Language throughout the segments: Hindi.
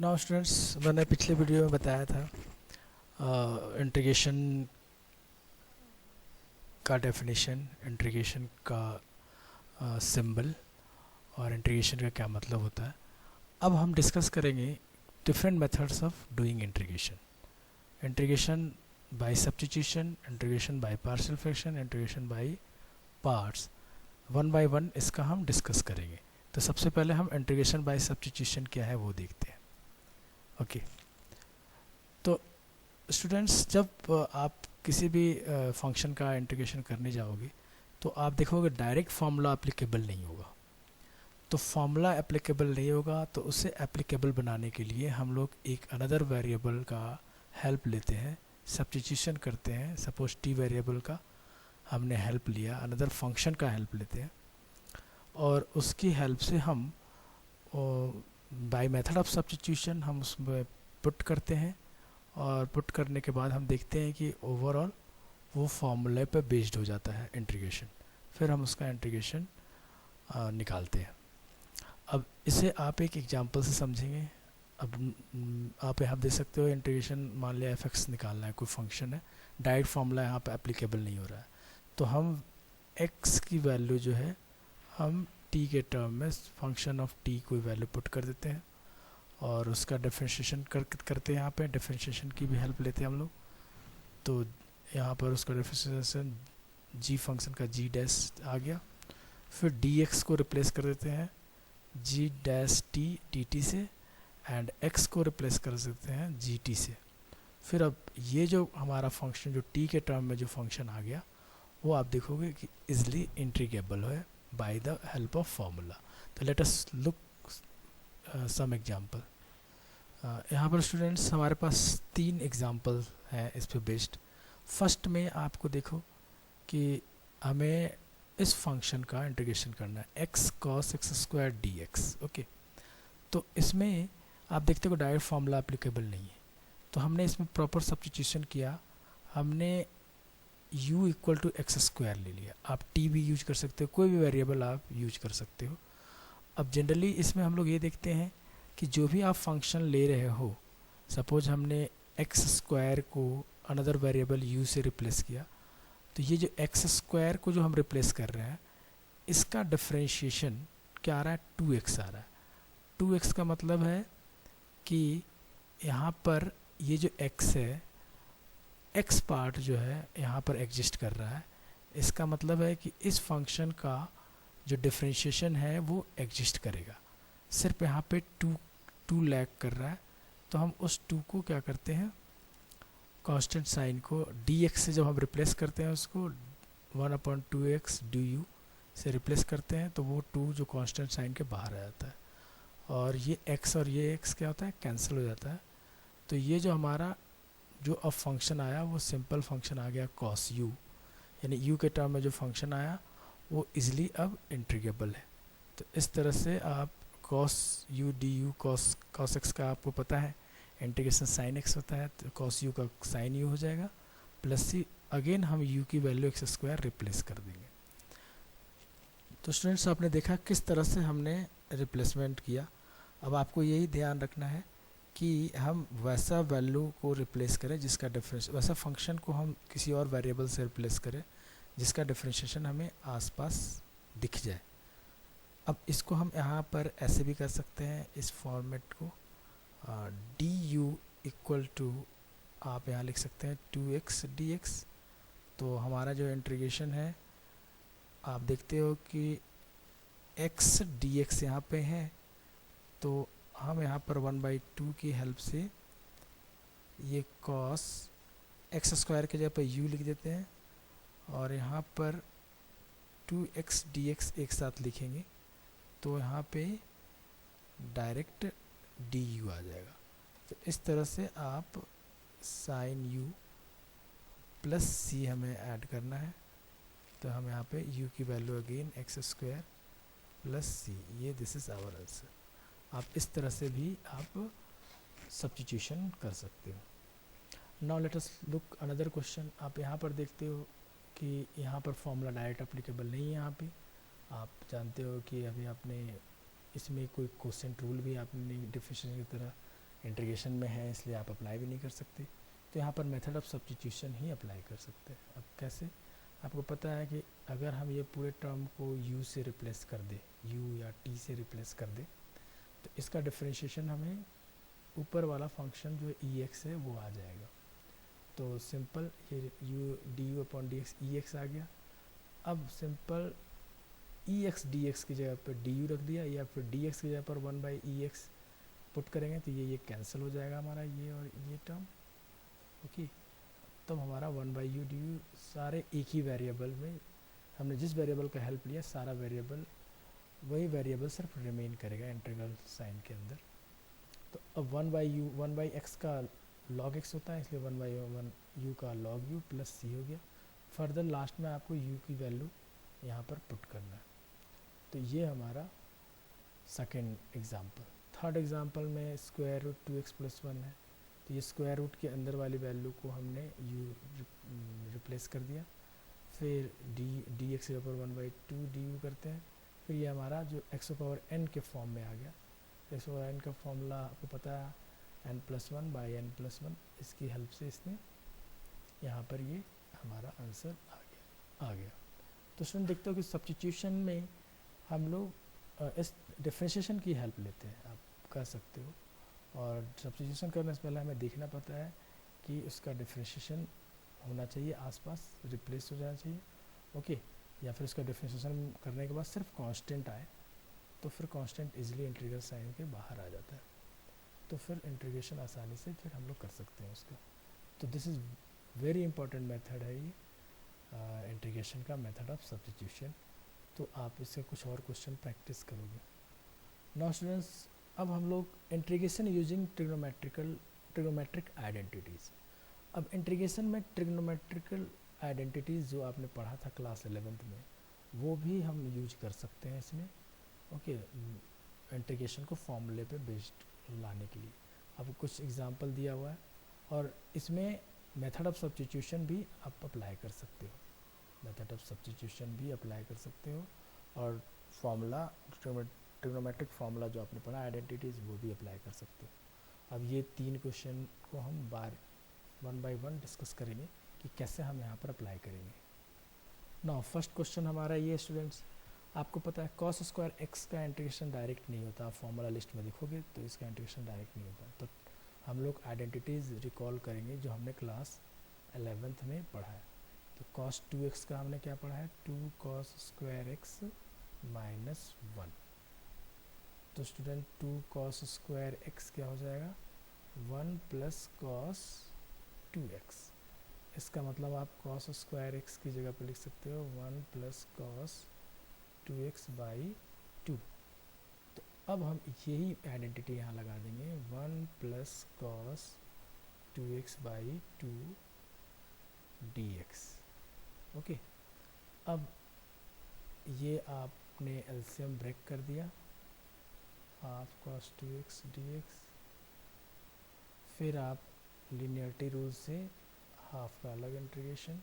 नाउ स्टूडेंट्स, मैंने पिछले वीडियो में बताया था इंटीग्रेशन का डेफिनेशन, इंटीग्रेशन का सिंबल और इंटीग्रेशन का क्या मतलब होता है। अब हम डिस्कस करेंगे different methods of doing integration. Integration by substitution, integration by partial fraction, integration by parts. One by one इसका हम डिस्कस करेंगे। तो सबसे पहले हम इंटीग्रेशन बाय सब्स्टिट्यूशन क्या है वो देखते हैं। ओके, तो स्टूडेंट्स, जब आप किसी भी फंक्शन का इंटीग्रेशन करने जाओगे तो आप देखोगे डायरेक्ट फार्मूला एप्लीकेबल नहीं होगा। तो फार्मूला एप्लीकेबल नहीं होगा तो उसे एप्लीकेबल बनाने के लिए हम लोग एक अनदर वेरिएबल का हेल्प लेते हैं, सब्स्टिट्यूशन करते हैं। सपोज टी वेरिएबल का हमने हेल्प लिया, अनदर फंक्शन का हेल्प लेते हैं और उसकी हेल्प से हम बाय मेथड ऑफ सब्स्टिट्यूशन हम उसमें पुट करते हैं और पुट करने के बाद हम देखते हैं कि ओवरऑल वो फार्मूले पे बेस्ड हो जाता है इंटीग्रेशन। फिर हम उसका इंटीग्रेशन निकालते हैं। अब इसे आप एक एग्जांपल से समझेंगे। अब आप यहाँ देख सकते हो इंटीग्रेशन, मान लिया एफ निकालना है, कोई फंक्शन है, डायरेक्ट फार्मूला यहाँ पे एप्लीकेबल नहीं हो रहा है। तो हम x की वैल्यू जो है हम t के टर्म में फंक्शन ऑफ t कोई वैल्यू पुट कर देते हैं और उसका डिफरेंशिएशन करते हैं। यहाँ पे डिफरेंशिएशन की भी हेल्प लेते हैं हम लोग। तो यहाँ पर उसका डिफरेंशिएशन g फंक्शन का g डैश आ गया। फिर dx को रिप्लेस कर देते हैं g डैश t dt से, एंड x को रिप्लेस कर देते हैं gt से। फिर अब ये जो हमारा फंक्शन जो t के टर्म में जो फंक्शन आ गया वो आप देखोगे कि इजली इंटीग्रेबल है by the help of formula. तो let us look some example. यहाँ पर स्टूडेंट्स हमारे पास 3 एग्जांपल हैं इस पे बेस्ड। फर्स्ट में आपको देखो कि हमें इस फंक्शन का इंटीग्रेशन करना है x cos x square dx। Okay, तो इसमें आप देखते हो डायरेक्ट फार्मूला एप्लीकेबल नहीं है, तो हमने इसमें प्रॉपर सब्स्टिट्यूशन किया। हमने u equal to x square ले लिया। आप t भी यूज कर सकते हो, कोई भी वेरिएबल आप यूज कर सकते हो। अब जनरली इसमें हम लोग ये देखते हैं कि जो भी आप फंक्शन ले रहे हो, सपोज हमने एक्स स्क्वायर को अनदर वेरिएबल u से रिप्लेस किया, तो ये जो एक्स स्क्वायर को जो हम रिप्लेस कर रहे हैं इसका डिफरेंशिएशन क्या आ रहा है, 2x आ रहा है। 2x का मतलब है कि यहाँ पर ये जो x है, x पार्ट जो है यहाँ पर एग्जिस्ट कर रहा है। इसका मतलब है कि इस फंक्शन का जो डिफरेंशिएशन है वो एग्जिस्ट करेगा। सिर्फ यहाँ पे 2 लैग कर रहा है, तो हम उस 2 को क्या करते हैं, कांस्टेंट साइन को dx से जब हम रिप्लेस करते हैं उसको 1/2x du से रिप्लेस करते हैं, तो वो 2 जो कांस्टेंट साइन के बाहर आ जाता है और ये x और ये x क्या होता है, कैंसिल हो जाता है। तो ये जो हमारा जो अब फंक्शन आया वो सिंपल फंक्शन आ गया cos u, यानी u के टर्म में जो फंक्शन आया वो इजली अब इंटीग्रेबल है। तो इस तरह से आप cos u du, cos x का आपको पता है इंटीग्रेशन sin x होता है, तो cos u का sin u हो जाएगा प्लस c, अगेन हम u की वैल्यू एक्स स्क्वायर रिप्लेस कर देंगे। तो स्टूडेंट्स, आपने देखा किस तरह से हमने रिप्लेसमेंट किया। अब आपको यही ध्यान रखना है कि हम वैसा वैल्यू को रिप्लेस करें जिसका डिफरेंस, वैसा फंक्शन को हम किसी और वेरिएबल से रिप्लेस करें जिसका डिफरेंशिएशन हमें आसपास दिख जाए। अब इसको हम यहाँ पर ऐसे भी कर सकते हैं, इस फॉर्मेट को डी यू इक्वल टू आप यहाँ लिख सकते हैं 2x dx। तो हमारा जो इंटीग्रेशन है आप देखते हो कि x dx यहाँ पे है, तो हम यहाँ पर 1/2 की हेल्प से ये cos x स्क्वायर के जगह पर u लिख देते हैं और यहाँ पर 2x dx एक साथ लिखेंगे, तो यहाँ पे डायरेक्ट du आ जाएगा। तो इस तरह से आप sin u प्लस c हमें ऐड करना है, तो हम यहाँ पे u की value again x square plus c, ये दिस इज़ आवर आंसर। आप इस तरह से भी आप सब्स्टिट्यूशन कर सकते हो। Now let us look another question. आप यहाँ पर देखते हो कि यहाँ पर फॉर्मूला डायरेक्ट एप्लीकेबल नहीं है। यहाँ पे आप जानते हो कि अभी आपने इसमें कोई क्वेश्चन रूल भी आपने डिफिनेशन की तरह इंटीग्रेशन में है इसलिए आप अप्लाई भी नहीं कर सकते, तो यहाँ पर method of substitution he apply कर सकते हैं। अब कैसे, आपको पता है कि अगर हम ये पूरे टर्म को u से रिप्लेस कर दे, u या t से रिप्लेस कर दे, तो इसका डिफरेंशिएशन हमें ऊपर वाला फंक्शन जो ex है वो आ जाएगा। तो सिंपल ये u du upon dx ex आ गया। अब सिंपल ex dx की जगह पर du रख दिया, या फिर dx की जगह पर 1/ex पुट करेंगे तो ये कैंसिल हो जाएगा हमारा ये और ये टर्म। ओके, तब हमारा 1/u du सारे एक ही वेरिएबल में, हमने जिस वेरिएबल का हेल्प लिया सारा वेरिएबल वही वेरिएबल सिर्फ रिमेन करेगा इंटीग्रल साइन के अंदर। तो अब 1/x का log x होता है, इसलिए 1/1 u का log u प्लस c हो गया। फर्दर लास्ट में आपको u की वैल्यू यहाँ पर पुट करना है। तो ये हमारा सेकेंड एग्जांपल। थर्ड एग्जांपल में स्क्वायर रूट 2x प्लस 1 है, तो ये स्क्वायर रूट के अंदर वाली वैल्यू को हमने u रिप्लेस कर दिया। फिर डी एक्स पावर 1/2 du करते हैं, फिर ये हमारा जो x पावर n के फॉर्म में आ गया। x पावर n का फॉर्मूला आपको पता है n+1/n+1, इसकी हेल्प से इसने यहाँ पर ये हमारा आंसर आ गया। तो स्टूडेंट देखते हो कि सब्स्टिट्यूशन में हम लोग इस डिफरेंशिएशन की हेल्प लेते हैं, आप कर सकते हो। और सब्स्टिट्यूशन करने से पहले हमें देखना पड़ता है कि उसका डिफरेंशिएशन होना चाहिए आसपास, रिप्लेस हो जाना चाहिए। ओके, या फिर उसका डिफरेंशिएशन करने के बाद सिर्फ कांस्टेंट आए, तो फिर कांस्टेंट इजीली इंटीग्रल साइन के बाहर आ जाता है, तो फिर इंटीग्रेशन आसानी से फिर हम लोग कर सकते हैं उसका। तो this is very important method है ये इंटीग्रेशन का, मेथड ऑफ सब्स्टिट्यूशन। तो आप इससे कुछ और क्वेश्चन प्रैक्टिस करोगे। नाउ स्टूडेंट्स, अब हम लोग इंटीग्रेशन यूजिंग ट्रिग्नोमेट्रिक आइडेंटिटीज़। अब इंटीग्रेशन में ट्रिग्नोमेट्रिकल आइडेंटिटीज़ जो आपने पढ़ा था क्लास 11th में, वो भी हम यूज कर सकते हैं इसमें। ओके, इंटीग्रेशन को फॉर्मूले पे बेस्ड लाने के लिए अब कुछ एग्जांपल दिया हुआ है, और इसमें मेथड ऑफ सब्स्टिट्यूशन भी आप अप्लाई कर सकते हो, मेथड ऑफ सब्स्टिट्यूशन भी अप्लाई कर सकते हो, और फॉर्मूला ट्रिग्नोमेट्रिक फार्मूला जो आपने पढ़ा आइडेंटिटीज़ वो भी अप्लाई कर सकते हो। अब ये 3 क्वेश्चन को हम वन बाय वन डिस्कस करेंगे कि कैसे हम यहाँ पर अप्लाई करेंगे। नाउ फर्स्ट क्वेश्चन हमारा ये स्टूडेंट्स, आपको पता है कॉस स्क्वायर एक्स का इंटीग्रेशन डायरेक्ट नहीं होता, आप फॉर्मूला लिस्ट में देखोगे तो इसका इंटीग्रेशन डायरेक्ट नहीं होता। तो हम लोग आइडेंटिटीज़ रिकॉल करेंगे जो हमने क्लास 11th में पढ़ा है। तो cos 2x का हमने क्या पढ़ा है, 2 cos स्क्वायर एक्स माइनस 1। तो स्टूडेंट 2 cos स्क्वायर एक्स क्या हो जाएगा, 1 प्लस cos 2x। इसका मतलब आप cos स्क्वायर एक्स की जगह पर लिख सकते हो 1 प्लस cos 2x बाई 2। तो अब हम यही आइडेंटिटी यहाँ लगा देंगे, 1 plus cos 2x by 2 dx। Okay, अब ये आपने एलसीएम ब्रेक कर दिया, हाफ cos 2x dx। फिर आप लिनियरिटी रूल से हाफ का अलग इंटीग्रेशन,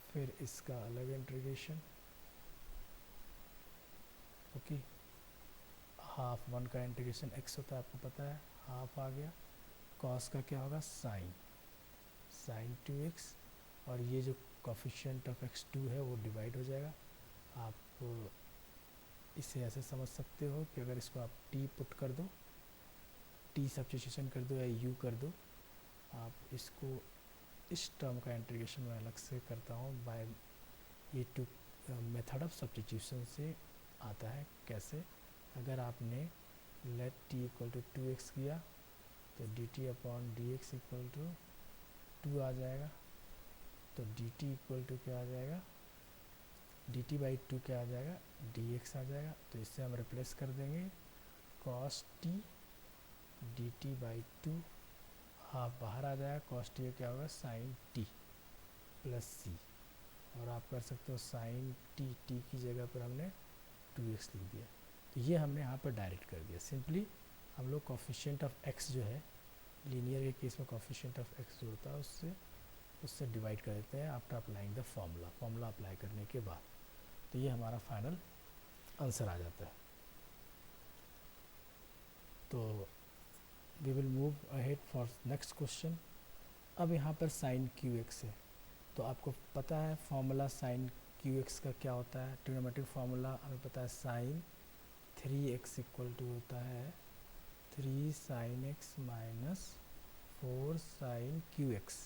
फिर इसका अलग इंटीग्रेशन। ओके, हाफ 1 का इंटीग्रेशन x होता है आपको पता है, हाफ आ गया। cos का क्या होगा, साइन 2x, और ये जो कोफिशिएंट ऑफ x2 है वो डिवाइड हो जाएगा। आप इसे ऐसे समझ सकते हो कि अगर इसको आप t पुट कर दो, t सब्स्टिट्यूशन कर दो या u कर दो, आप इसको इस टर्म का इंटीग्रेशन मैं अलग से करता हूँ बाय ये टू मेथड ऑफ सब्स्टिट्यूशन से आता है। कैसे, अगर आपने late t equal to 2x किया तो dt upon dx equal to 2 आ जाएगा। तो dt इक्वल टू क्या आ जाएगा, dt बाई 2 क्या आ जाएगा, dx आ जाएगा। तो इससे हम रिप्लेस कर देंगे cos t dt by 2, half बाहर आ जाएगा, cos t क्या होगा, साइन t प्लस c, और आप कर सकते हो साइन t, t की जगह पर हमने 2x लिख दिया। तो ये हमने यहाँ पर डायरेक्ट कर दिया। सिंपली हम लोग कोफिशिएंट ऑफ x जो है, लीनियर के केस में कोफिशिएंट ऑफ x जो होता है उससे डिवाइड कर देते हैं after applying the formula apply करने के बाद। तो ये हमारा फाइनल आंसर आ जाता है। तो we will move ahead for next question. अब यहाँ पर साइन क्यू एक्स है, तो आपको पता है फॉर्मूला साइन क्यू एक्स का क्या होता है। ट्रिग्नोमेट्रिक फार्मूला हमें पता है, साइन 3x इक्वल टू होता है 3 sine x minus 4 sine cube x.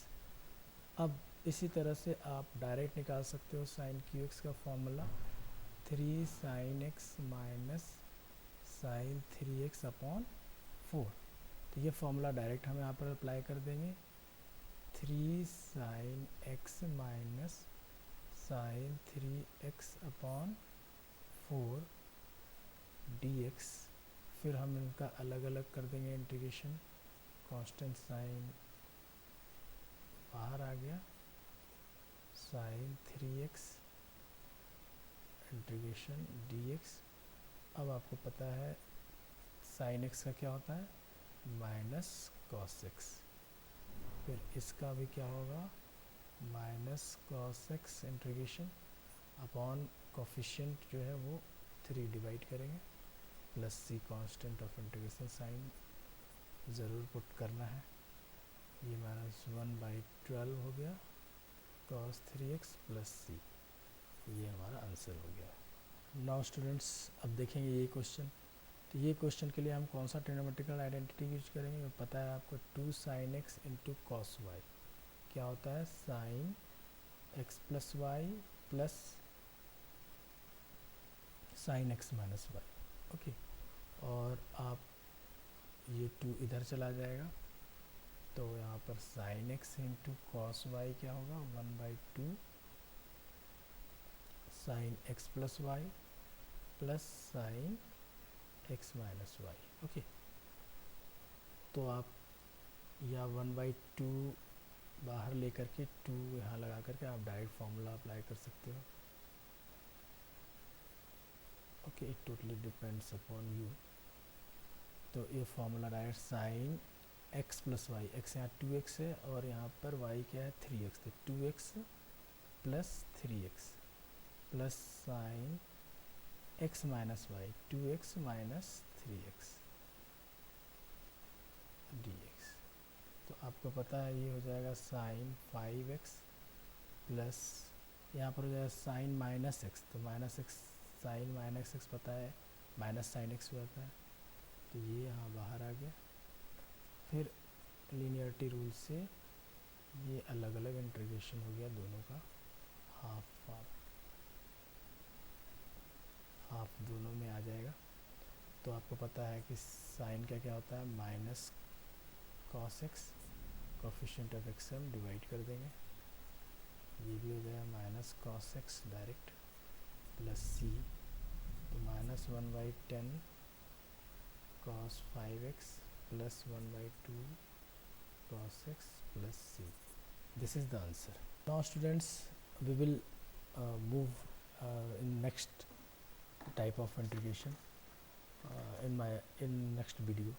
अब इसी तरह से आप डायरेक्ट निकाल सकते हो साइन क्यू एक्स का formula 3 sine x minus sine 3x upon 4। तो ये फॉर्मूला डायरेक्ट हम यहाँ पर अप्लाई कर देंगे, 3 sine x minus sine 3x upon 4 dx। फिर हम इनका अलग अलग कर देंगे इंटीग्रेशन, कांस्टेंट साइन बाहर आ गया, साइन 3x इंटीग्रेशन dx। अब आपको पता है साइन x का क्या होता है, माइनस कॉस x। फिर इसका भी क्या होगा, minus cos x integration upon coefficient जो है वो 3 डिवाइड करेंगे, plus C constant of integration sign ज़रूर पुट करना है। ये माइनस 1/12 हो गया cos 3x प्लस सी, ये हमारा आंसर हो गया। नाउ स्टूडेंट्स अब देखेंगे ये क्वेश्चन। तो ये क्वेश्चन के लिए हम कौन सा ट्रिग्नोमेट्रिकल आइडेंटिटी यूज करेंगे, वो पता है आपको, 2 sine x into cos y क्या होता है, sine x plus y plus sine x minus y. Okay, और आप ये 2 इधर चला जाएगा, तो यहाँ पर sine x into cos y क्या होगा, 1/2 sine x plus y plus sine x minus y. Okay, तो आप या 1/2 बाहर लेकर के 2 यहाँ लगा करके आप डायरेक्ट फार्मूला अप्लाई कर सकते हो। Okay, it totally depends upon you. तो ये formula direct sine x plus y, x यहाँ 2x है और यहाँ पर y क्या है 3x, तो 2x plus 3x plus sine x minus y 2x minus 3x dx। तो आपको पता है ये हो जाएगा साइन 5x प्लस यहाँ पर हो जाएगा साइन माइनस एक्स, तो minus x sine minus x पता है माइनस साइन एक्स हो जाता है, तो ये यहाँ बाहर आ गया। फिर लीनियरिटी रूल से ये अलग अलग इंटीग्रेशन हो गया दोनों का, हाफ हाफ हाफ दोनों में आ जाएगा। तो आपको पता है कि साइन का क्या होता है, minus cos x, coefficient of x हम डिवाइड कर देंगे, ये भी हो जाएगा minus cos x direct plus c, तो minus 1/10 cos 5x plus 1/2 cos x plus c. This is the answer. Now students, we will move in next type of integration in next video.